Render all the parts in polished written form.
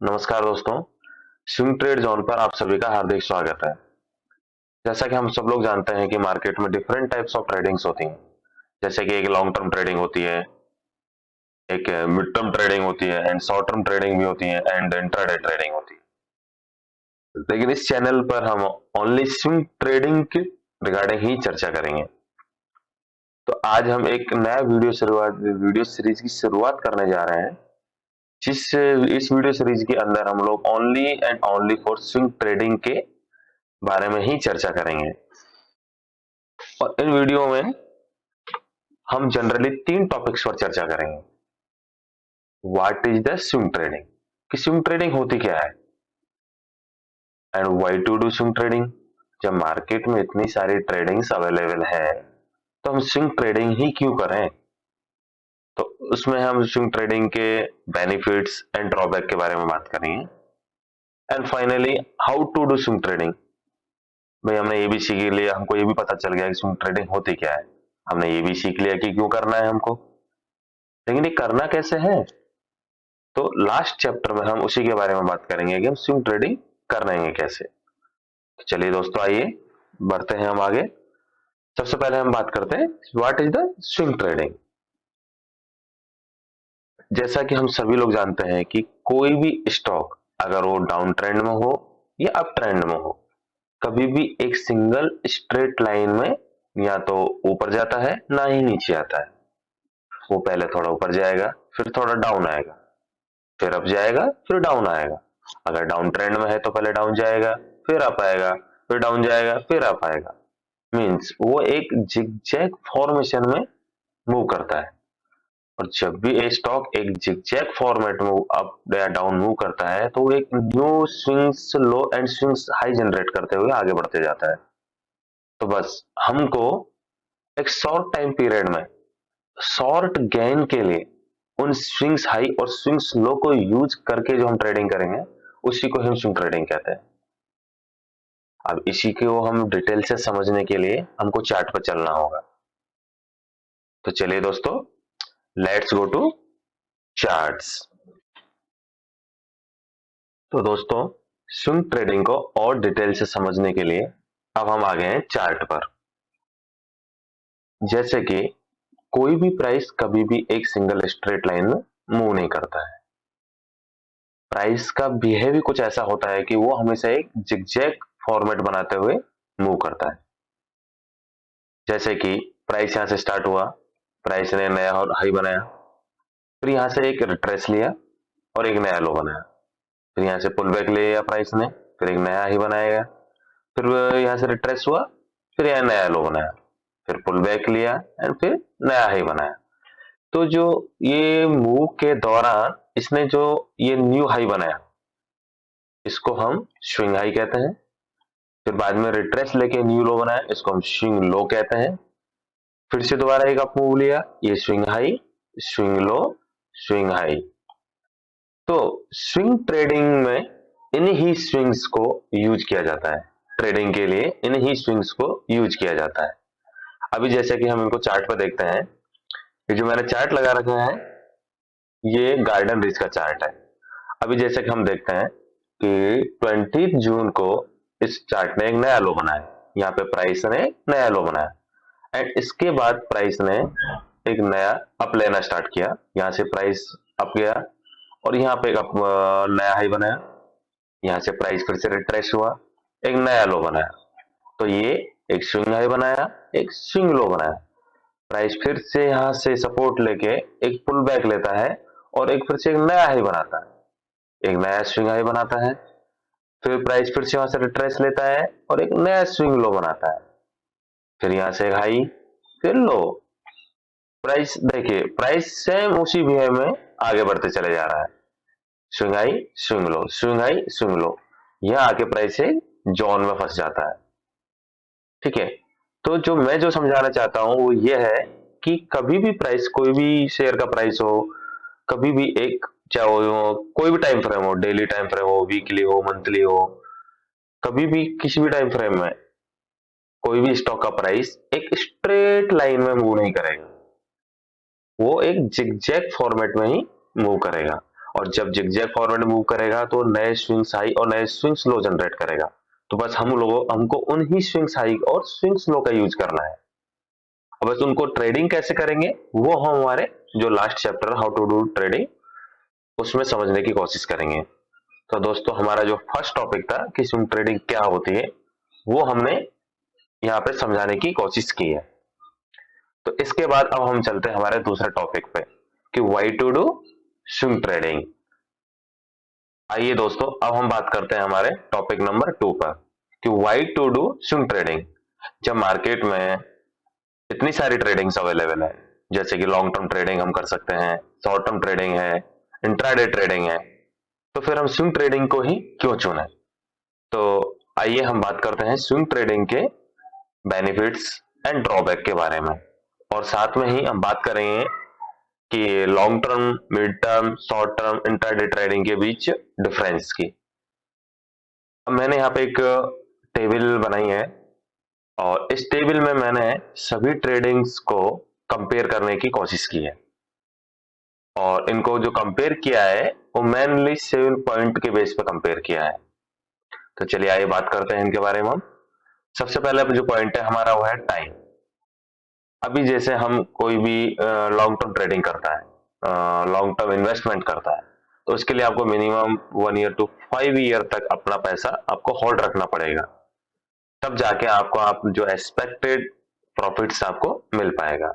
नमस्कार दोस्तों, swing trade zone पर आप सभी का हार्दिक स्वागत है। जैसा कि हम सब लोग जानते हैं कि मार्केट में डिफरेंट टाइप्स ऑफ ट्रेडिंग्स होती हैं। जैसे कि एक लॉन्ग टर्म ट्रेडिंग होती है, एक मिड टर्म ट्रेडिंग होती है एंड शॉर्ट टर्म ट्रेडिंग भी होती है एंड इंट्राडे ट्रेडिंग होती है। लेकिन इस चैनल पर हम ओनली स्विंग ट्रेडिंग के रिगार्डिंग ही चर्चा करेंगे। तो आज हम एक नया वीडियो सीरीज की शुरुआत करने जा रहे हैं। जिस इस वीडियो सीरीज के अंदर हम लोग only and only for swing trading के बारे में ही चर्चा करेंगे। और इन वीडियो में हम जनरली 3 टॉपिक्स पर चर्चा करेंगे। What is the swing trading, कि स्विंग ट्रेडिंग होती क्या है, and why to do swing trading. जब मार्केट में इतनी सारी ट्रेडिंग्स अवेलेबल है तो हम स्विंग ट्रेडिंग ही क्यों करें। तो उसमें हम स्विंग ट्रेडिंग के बेनिफिट्स एंड ड्रॉबैक के बारे में बात करेंगे। And finally how to do swing trading. भाई हमने ये भी सीख लिया, हमको ये भी पता चल गया कि स्विंग ट्रेडिंग होती क्या है, हमने ये भी सीख लिया कि क्यों करना है हमको, लेकिन ये करना कैसे है। तो लास्ट चैप्टर में हम उसी के बारे में बात करेंगे कि हम स्विंग ट्रेडिंग करेंगे कैसे। तो चलिए दोस्तों, आइए बढ़ते हैं हम आगे। सबसे पहले हम बात करते हैं what is the swing trading. जैसा कि हम सभी लोग जानते हैं कि कोई भी स्टॉक अगर वो डाउन ट्रेंड में हो या अप ट्रेंड में हो, कभी भी एक सिंगल स्ट्रेट लाइन में या तो ऊपर जाता है ना ही नीचे आता है। वो पहले थोड़ा ऊपर जाएगा, फिर थोड़ा डाउन आएगा, फिर अप जाएगा, फिर डाउन आएगा। अगर डाउन ट्रेंड में है तो पहले डाउन जाएगा, फिर अप आएगा, फिर डाउन जाएगा, फिर अप आएगा। मींस वो एक जिगजैग फॉर्मेशन में मूव करता है। और जब भी ये स्टॉक एक जिगजैग फॉर्मेट में अप या डाउन मूव करता है तो वो एक new swings low and swings high generate करते हुए आगे बढ़ते जाता है। तो बस हमको एक शॉर्ट टाइम पीरियड में शॉर्ट गेन के लिए उन स्विंग्स हाई और स्विंग्स लो को यूज करके जो हम ट्रेडिंग करेंगे उसी को हम स्विंग ट्रेडिंग कहते हैं। अब इसी को हम डिटेल से समझने के लिए हमको चार्ट पर चलना होगा। तो चलिए दोस्तों, लेट्स गो टू चार्ट्स। तो दोस्तों, स्विंग ट्रेडिंग को और डिटेल से समझने के लिए अब हम आ गए हैं चार्ट पर। जैसे कि कोई भी प्राइस कभी भी एक सिंगल स्ट्रेट लाइन में मूव नहीं करता है। प्राइस का बिहेव भी कुछ ऐसा होता है कि वो हमेशा एक जिगजैग फॉर्मेट बनाते हुए मूव करता है। जैसे कि प्राइस यहां से स्टार्ट हुआ, प्राइस ने नया हाई बनाया, फिर यहां से एक रिट्रेस लिया और एक नया लो बनाया, फिर यहां से पुल बैक लिया प्राइस ने, फिर एक नया हाई बनाएगा, फिर यहां से रिट्रेस हुआ, फिर यहां नया लो बनाया, फिर पुल बैक लिया एंड फिर नया हाई बनाया। तो जो ये मूव के दौरान इसने जो ये न्यू हाई बनाया इसको हम स्विंग हाई कहते हैं। फिर बाद में रिट्रेस लेके न्यू लो बनाया, इसको हम स्विंग लो कहते हैं। फिर से दोबारा एक अप मूव लिया, ये swing high, swing low, swing high. तो स्विंग ट्रेडिंग में इन ही स्विंग्स को यूज किया जाता है। ट्रेडिंग के लिए इन ही स्विंग्स को यूज किया जाता है। अभी जैसे कि हम इनको चार्ट पर देखते हैं, ये जो मैंने चार्ट लगा रखा है ये गार्डन रिच का चार्ट है। अभी जैसे कि हम देखते हैं कि 20 जून को इस चार्ट ने एक नया लो बनाया, यहाँ पे प्राइस ने नया लो बनाया एंड इसके बाद प्राइस ने एक नया अप लेना स्टार्ट किया। यहाँ से प्राइस अप गया और यहाँ पे एक नया हाई बनाया, यहाँ से प्राइस फिर से रिट्रेस हुआ, एक नया लो बनाया। तो ये एक स्विंग हाई बनाया, एक स्विंग लो बनाया। प्राइस फिर से यहाँ से सपोर्ट लेके एक पुल बैक लेता है और एक फिर से एक नया हाई बनाता है, एक नया स्विंग हाई बनाता है। फिर प्राइस फिर से वहां से रिट्रेस लेता है और एक नया स्विंग लो बनाता है, फिर यहाँ से एक हाई, फिर लो। प्राइस देखिए, प्राइस सेम उसी बिहेव में आगे बढ़ते चले जा रहा है। Swing high, swing low, swing high, swing low. यहाँ आके प्राइस एक जोन में फंस जाता है। ठीक है। तो जो मैं जो समझाना चाहता हूं वो ये है कि कभी भी प्राइस, कोई भी शेयर का प्राइस हो, कभी भी एक, चाहे वो कोई भी टाइम फ्रेम हो, डेली टाइम फ्रेम हो, वीकली हो, मंथली हो, कभी भी किसी भी टाइम फ्रेम में कोई भी स्टॉक का प्राइस एक स्ट्रेट लाइन में मूव नहीं करेगा। वो एक जिगजैग फॉर्मेट में ही मूव करेगा। और जब जिगजैग फॉरवर्ड मूव करेगा तो नए स्विंग्स हाई और नए स्विंग्स लो जनरेट करेगा। तो बस हमको उन्हीं स्विंग्स हाई और स्विंग्स लो का यूज करना है। अब बस उनको ट्रेडिंग कैसे करेंगे वो हम हमारे जो last chapter how to do trading उसमें समझने की कोशिश करेंगे। तो दोस्तों हमारा जो फर्स्ट टॉपिक था कि स्विंग ट्रेडिंग क्या होती है वो हमने यहाँ पे समझाने की कोशिश की है। तो इसके बाद अब हम चलते हैं हमारे दूसरे टॉपिक पे कि why to do swing trading. आइए दोस्तों अब हम बात करते हैं हमारे टॉपिक नंबर 2 पर कि why to do swing trading. जब मार्केट में इतनी सारी ट्रेडिंग्स अवेलेबल है जैसे कि लॉन्ग टर्म ट्रेडिंग हम कर सकते हैं, शॉर्ट टर्म ट्रेडिंग है, इंट्राडे ट्रेडिंग है, तो फिर हम स्विंग ट्रेडिंग को ही क्यों चुने। तो आइए हम बात करते हैं स्विंग ट्रेडिंग के बेनिफिट्स एंड ड्रॉबैक के बारे में और साथ में ही हम बात करेंगे कि long term, mid term, short term, intraday trading के बीच डिफरेंस की। अब मैंने यहाँ पे एक टेबल बनाई है और इस टेबल में मैंने सभी ट्रेडिंग्स को कंपेयर करने की कोशिश की है और इनको जो कंपेयर किया है वो मेनली 7 पॉइंट के बेस पे कंपेयर किया है। तो चलिए आइए बात करते हैं इनके बारे में। हम सबसे पहले जो पॉइंट है हमारा वो है टाइम। अभी जैसे हम कोई भी लॉन्ग टर्म ट्रेडिंग करता है, लॉन्ग टर्म इन्वेस्टमेंट करता है, तो उसके लिए आपको मिनिमम 1 ईयर टू 5 ईयर तक अपना पैसा आपको होल्ड रखना पड़ेगा, तब जाके आपको आप जो एक्सपेक्टेड प्रॉफिट्स आपको मिल पाएगा।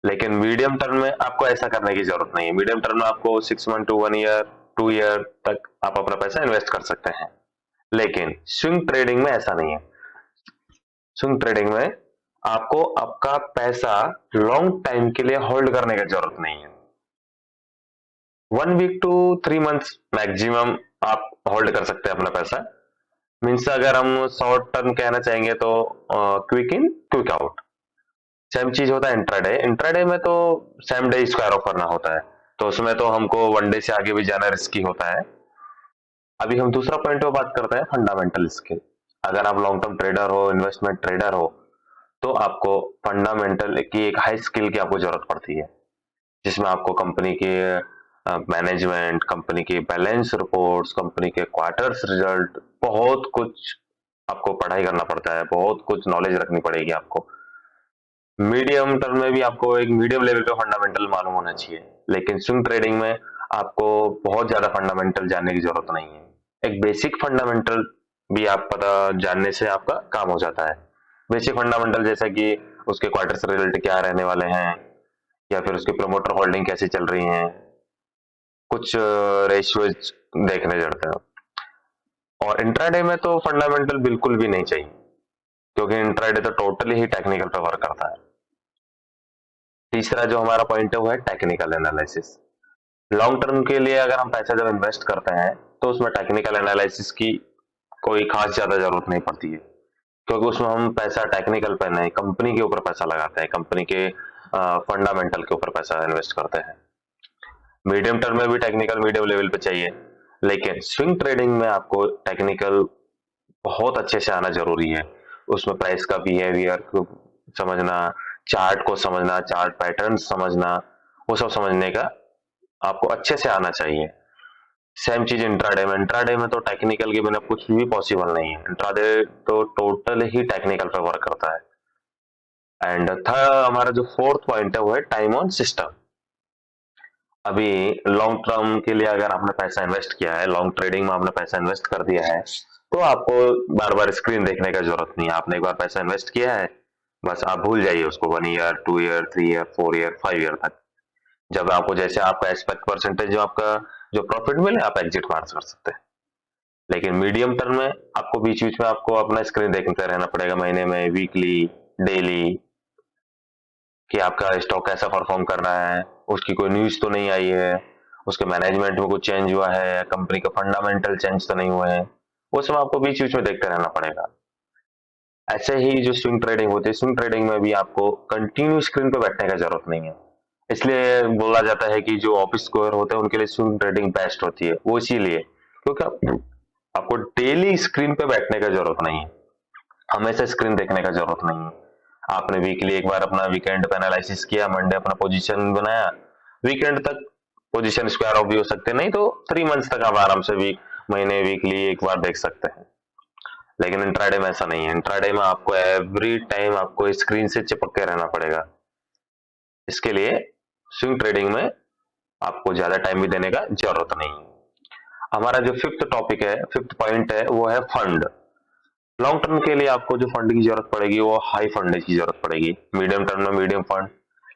लेकिन मीडियम टर्म में आपको ऐसा करने की जरूरत नहीं है। मीडियम टर्म में आपको 6 मंथ टू 1 ईयर 2 ईयर तक आप अपना पैसा इन्वेस्ट कर सकते हैं। लेकिन स्विंग ट्रेडिंग में ऐसा नहीं है। स्विंग ट्रेडिंग में आपको आपका पैसा लॉन्ग टाइम के लिए होल्ड करने की जरूरत नहीं है। 1 वीक टू 3 मंथ्स मैक्सिमम आप होल्ड कर सकते हैं अपना पैसा। मीन्स अगर हम शॉर्ट टर्म कहना चाहेंगे तो quick in quick out. Same चीज होता है इंट्राडे। इंट्राडे में तो सेम डे स्क्वायर ऑफ करना होता है, तो उसमें तो हमको 1 डे से आगे भी जाना रिस्की होता है। अभी हम दूसरा पॉइंट पे बात करते हैं फंडामेंटल स्किल। अगर आप लॉन्ग टर्म ट्रेडर हो, इन्वेस्टमेंट ट्रेडर हो, तो आपको फंडामेंटल की एक हाई स्किल की आपको जरूरत पड़ती है, जिसमें आपको कंपनी के मैनेजमेंट, कंपनी के बैलेंस रिपोर्ट्स, कंपनी के क्वार्टर्स रिजल्ट, बहुत कुछ आपको पढ़ाई करना पड़ता है, बहुत कुछ नॉलेज रखनी पड़ेगी आपको। मीडियम टर्म में भी आपको एक मीडियम लेवल का फंडामेंटल मालूम होना चाहिए, लेकिन स्विंग ट्रेडिंग में आपको बहुत ज्यादा फंडामेंटल जानने की जरूरत नहीं है। एक बेसिक फंडामेंटल भी आप पता जानने से आपका काम हो जाता है। बेसिक फंडामेंटल जैसा कि उसके क्वार्टर्स रिजल्ट क्या रहने वाले हैं, या फिर उसकी प्रमोटर होल्डिंग कैसे चल रही है, कुछ रेशियोज देखने जरूरत है। और इंट्राडे में तो फंडामेंटल बिल्कुल भी नहीं चाहिए, क्योंकि इंट्राडे तो टोटली ही टेक्निकल पे वर्क करता है। तीसरा जो हमारा पॉइंट है वो है टेक्निकल एनालिसिस। लॉन्ग टर्म के लिए अगर हम पैसा जब इन्वेस्ट करते हैं तो उसमें टेक्निकल एनालिसिस की कोई खास ज्यादा जरूरत नहीं पड़ती है, क्योंकि उसमें हम पैसा टेक्निकल पे नहीं, कंपनी के ऊपर पैसा लगाते हैं, कंपनी के फंडामेंटल के ऊपर पैसा इन्वेस्ट करते हैं। मीडियम टर्म में भी टेक्निकल मीडियम लेवल पे चाहिए, लेकिन स्विंग ट्रेडिंग में आपको टेक्निकल बहुत अच्छे से आना जरूरी है। उसमें प्राइस का बिहेवियर को समझना, चार्ट को समझना, चार्ट पैटर्न समझना, वो सब समझने का आपको अच्छे से आना चाहिए। सेम चीज इंट्राडे में तो टेक्निकल के बिना कुछ भी पॉसिबल नहीं है। इंट्राडे तो टोटल ही टेक्निकल पे वर्क करता है। एंड थर्ड हमारा जो फोर्थ पॉइंट है वो है टाइम ऑन सिस्टम। अभी लॉन्ग टर्म के लिए अगर आपने पैसा इन्वेस्ट किया है, लॉन्ग ट्रेडिंग में आपने पैसा इन्वेस्ट कर दिया है, तो आपको बार बार स्क्रीन देखने का जरूरत नहीं है। आपने एक बार पैसा इन्वेस्ट किया है, बस आप भूल जाइए उसको 1 year 2 year 3 year 4 year 5 year तक। जब आपको जैसे आपका एक्सपेक्ट परसेंटेज जो आपका जो प्रॉफिट मिले आप एग्जिट मार कर सकते हैं। लेकिन मीडियम टर्म में आपको बीच बीच में आपको अपना स्क्रीन देखते रहना पड़ेगा, महीने में, वीकली, डेली, कि आपका स्टॉक कैसा परफॉर्म कर रहा है, उसकी कोई न्यूज तो नहीं आई है, उसके मैनेजमेंट में कुछ चेंज हुआ है, कंपनी का फंडामेंटल चेंज तो नहीं हुए हैं, वो सब आपको बीच बीच में देखते रहना पड़ेगा। ऐसे ही जो स्विंग ट्रेडिंग होती है, स्विंग ट्रेडिंग में भी आपको कंटिन्यू स्क्रीन पे बैठने का जरूरत नहीं है। इसलिए बोला जाता है कि जो ऑफिस गोअर होते हैं उनके लिए स्विंग ट्रेडिंग बेस्ट होती है। वो इसीलिए क्योंकि आपको डेली स्क्रीन पे बैठने का जरूरत नहीं है, हमेशा स्क्रीन देखने का जरूरत नहीं है। आपने वीकली एक बार अपना वीकेंड पे एनालिसिस किया, मंडे अपना पोजीशन बनाया, वीकेंड तक पोजीशन स्क्वायर ऑफ भी हो सकते हैं, नहीं तो 3 मंथ्स तक आप आराम से महीने वीकली एक बार देख सकते हैं। लेकिन इंट्राडे में ऐसा नहीं है। इंट्राडे में आपको एवरी टाइम आपको स्क्रीन से चिपक के रहना पड़ेगा। इसके लिए स्विंग ट्रेडिंग में आपको ज्यादा टाइम भी देने का जरूरत नहीं है। हमारा जो फिफ्थ पॉइंट है वो है फंड। लॉन्ग टर्म के लिए आपको जो फंड की जरूरत पड़ेगी वो हाई फंड की जरूरत पड़ेगी, मीडियम टर्म में मीडियम फंड।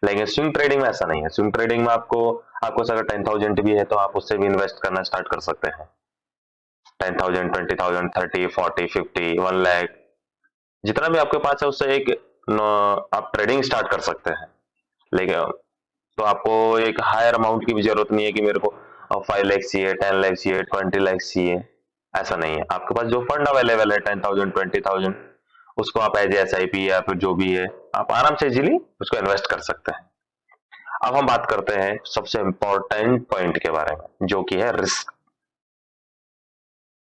लेकिन स्विंग ट्रेडिंग में ऐसा नहीं है। स्विंग ट्रेडिंग में आपको अगर 10,000 भी है तो आप उससे भी इन्वेस्ट करना स्टार्ट कर सकते हैं। 10,000, 20,000, 30, 40, 50, 1 लाख, जितना भी आपके पास है उससे आप ट्रेडिंग स्टार्ट कर सकते हैं। लेकिन तो आपको एक हायर अमाउंट की भी जरूरत नहीं है कि मेरे को 5 लाख चाहिए, 10 लाख चाहिए, 20 लाख चाहिए। ऐसा नहीं है। आपके पास जो फंड अवेलेबल है 10,000, 20,000, उसको आप एज SIP या फिर जो भी है आप आराम से इजीली उसको इन्वेस्ट कर सकते हैं। अब हम बात करते हैं सबसे इंपॉर्टेंट पॉइंट के बारे में, जो कि है रिस्क।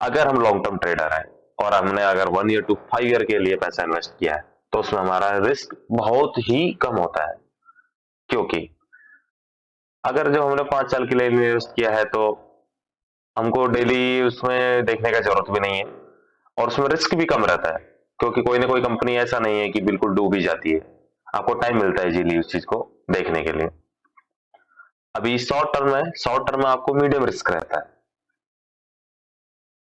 अगर हम लॉन्ग टर्म ट्रेडर हैं और हमने अगर 1 ईयर to 5 ईयर के लिए पैसा इन्वेस्ट किया है तो उसमें हमारा रिस्क बहुत ही कम होता है। क्योंकि अगर जो हमने 5 साल के लिए इन्वेस्ट किया है तो हमको डेली उसमें देखने का जरूरत भी नहीं है और उसमें रिस्क भी कम रहता है, क्योंकि कोई ना कोई कंपनी ऐसा नहीं है कि बिल्कुल डूब ही जाती है। आपको टाइम मिलता है इजीली उस चीज को देखने के लिए। अभी शॉर्ट टर्म में आपको मीडियम रिस्क रहता है।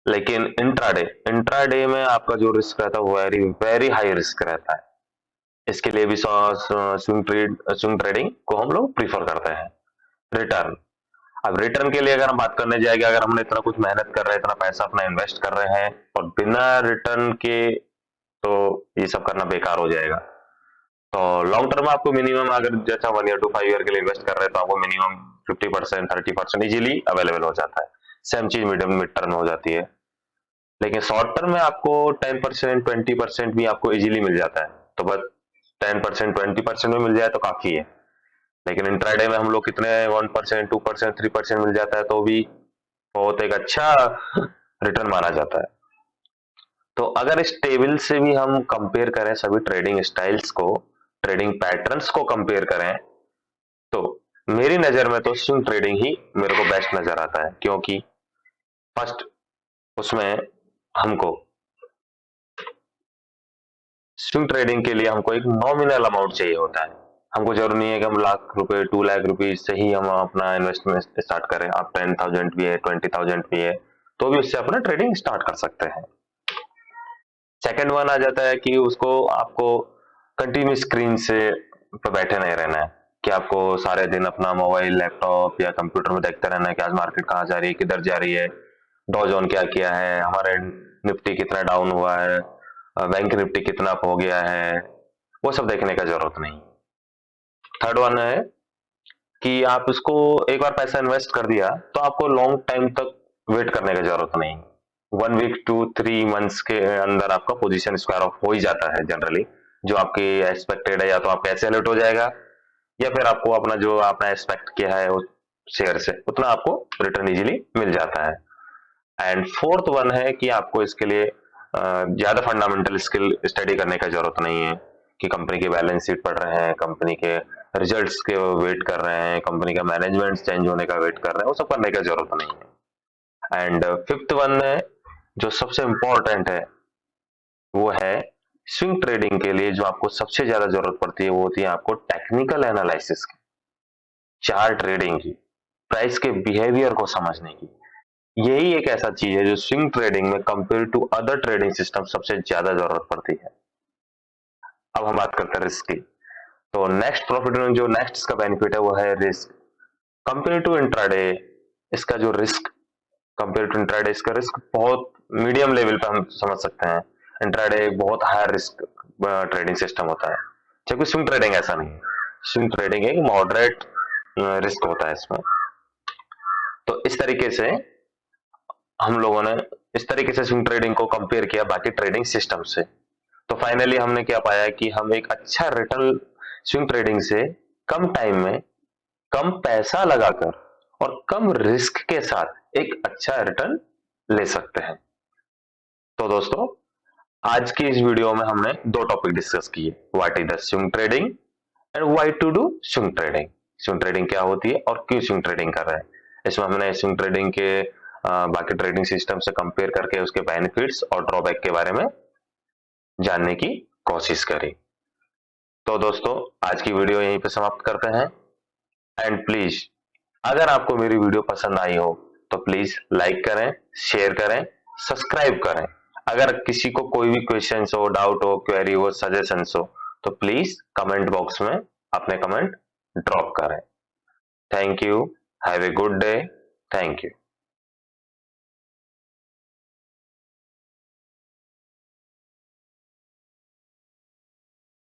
लेकिन इंट्राडे में आपका जो रिस्क रहता है वो वेरी वेरी हाई रिस्क रहता है। इसके लिए भी स्विंग ट्रेडिंग को हम लोग प्रीफर करते हैं। रिटर्न। अब रिटर्न के लिए अगर हम बात करने जाएंगे, अगर हमने इतना कुछ मेहनत कर रहे हैं, इतना पैसा अपना इन्वेस्ट कर रहे हैं और बिना रिटर्न के, तो ये सब करना बेकार हो जाएगा। तो लॉन्ग टर्म में आपको मिनिमम, अगर जैसा 1 ईयर to 5 ईयर के लिए इन्वेस्ट कर रहे हैं तो आपको मिनिमम 50%, 30% इजीली अवेलेबल हो जाता है। सेम चीज मिड टर्म में हो जाती है। लेकिन शॉर्ट टर्म में आपको 10%, 20% भी आपको इजीली मिल जाता है। तो बस 10%, 20% में मिल जाए तो काफी है। लेकिन इंट्राडे में हम लोग कितने 1%, 2%, 3% मिल जाता है तो भी बहुत एक अच्छा रिटर्न माना जाता है। तो अगर इस टेबल से भी हम कंपेयर करें सभी ट्रेडिंग स्टाइल्स को, ट्रेडिंग पैटर्न्स को कंपेयर करें, तो मेरी नजर में तो स्विंग ट्रेडिंग ही मेरे को बेस्ट नजर आता है। क्योंकि फर्स्ट, उसमें हमको स्विंग ट्रेडिंग के लिए हमको एक नॉमिनल अमाउंट चाहिए होता है। हमको जरूरी नहीं है कि हम लाख रुपए, 2 लाख रुपीज से ही हम अपना इन्वेस्टमेंट स्टार्ट करें। आप 10,000 भी है, 20,000 भी है, तो भी उससे अपना ट्रेडिंग स्टार्ट कर सकते हैं। सेकंड वन आ जाता है कि उसको आपको कंटिन्यू स्क्रीन से पे बैठे नहीं रहना है, कि आपको सारे दिन अपना मोबाइल, लैपटॉप या कंप्यूटर में देखते रहना है कि आज मार्केट कहाँ जा रही है, किधर जा रही है, डॉ जोन क्या किया है, हमारे निफ्टी कितना डाउन हुआ है, बैंक निफ्टी कितना अप हो गया है, वो सब देखने का जरूरत नहीं। थर्ड वन है कि आप उसको एक बार पैसा इन्वेस्ट कर दिया तो आपको लॉन्ग टाइम तक वेट करने की जरूरत नहीं। 1 वीक to 3 मंथ्स के अंदर आपका पोजीशन स्क्वायर ऑफ हो ही जाता है जनरली। जो आपकी एक्सपेक्टेड है, या तो आपका ऐसे अलर्ट हो जाएगा या फिर आपको अपना जो आपने एक्सपेक्ट किया है उस शेयर से उतना आपको रिटर्न इजीली मिल जाता है। एंड फोर्थ वन है कि आपको इसके लिए ज्यादा फंडामेंटल स्किल स्टडी करने का जरूरत नहीं है, कि कंपनी के बैलेंस शीट पढ़ रहे हैं, कंपनी के रिजल्ट्स के वेट कर रहे हैं, कंपनी का मैनेजमेंट चेंज होने का वेट कर रहे हैं, वो सब करने का जरूरत नहीं है। एंड फिफ्थ वन है जो सबसे इंपॉर्टेंट है, वो है स्विंग ट्रेडिंग के लिए जो आपको सबसे ज्यादा जरूरत पड़ती है वो होती है आपको टेक्निकल एनालिसिस की, चार्ट ट्रेडिंग की, प्राइस के बिहेवियर को समझने की। यही एक ऐसा चीज है जो स्विंग ट्रेडिंग में compare to other trading system सबसे ज्यादा जरूरत पड़ती है। अब हम बात करते हैं रिस्क की। तो नेक्स्ट प्रॉफिट में जो नेक्स्ट इसका बेनिफिट है वो है रिस्क। कंपेयर टू इंट्राडे, इसका जो रिस्क, कंपेयर टू इंट्राडे इसका रिस्क बहुत मीडियम लेवल पे हम समझ सकते हैं। इंट्राडे बहुत हाई रिस्क ट्रेडिंग सिस्टम होता है, जबकि स्विंग ट्रेडिंग ऐसा नहीं है। स्विंग ट्रेडिंग एक मॉडरेट रिस्क होता है इसमें। तो इस तरीके से स्विंग ट्रेडिंग को कंपेयर किया बाकी ट्रेडिंग सिस्टम से। तो फाइनली हमने क्या पाया कि हम एक अच्छा रिटर्न स्विंग ट्रेडिंग से कम टाइम में, कम पैसा लगाकर और कम रिस्क के साथ एक अच्छा रिटर्न ले सकते हैं। तो दोस्तों, आज की इस वीडियो में हमने दो टॉपिक डिस्कस किए, what is the swing trading and why to do swing trading. Swing trading क्या होती है और क्यों स्विंग ट्रेडिंग कर रहे हैं। इसमें हमने स्विंग ट्रेडिंग के बाकी ट्रेडिंग सिस्टम से कंपेयर करके उसके बेनिफिट्स और ड्रॉबैक के बारे में जानने की कोशिश करी। तो दोस्तों, आज की वीडियो यहीं पे समाप्त करते हैं। एंड प्लीज, अगर आपको मेरी वीडियो पसंद आई हो तो प्लीज लाइक करें, शेयर करें, सब्सक्राइब करें। अगर किसी को कोई भी क्वेश्चन हो, डाउट हो, क्वेरी हो, सजेशंस हो तो प्लीज कमेंट बॉक्स में अपने कमेंट ड्रॉप करें। Thank you. Have a good day. Thank you.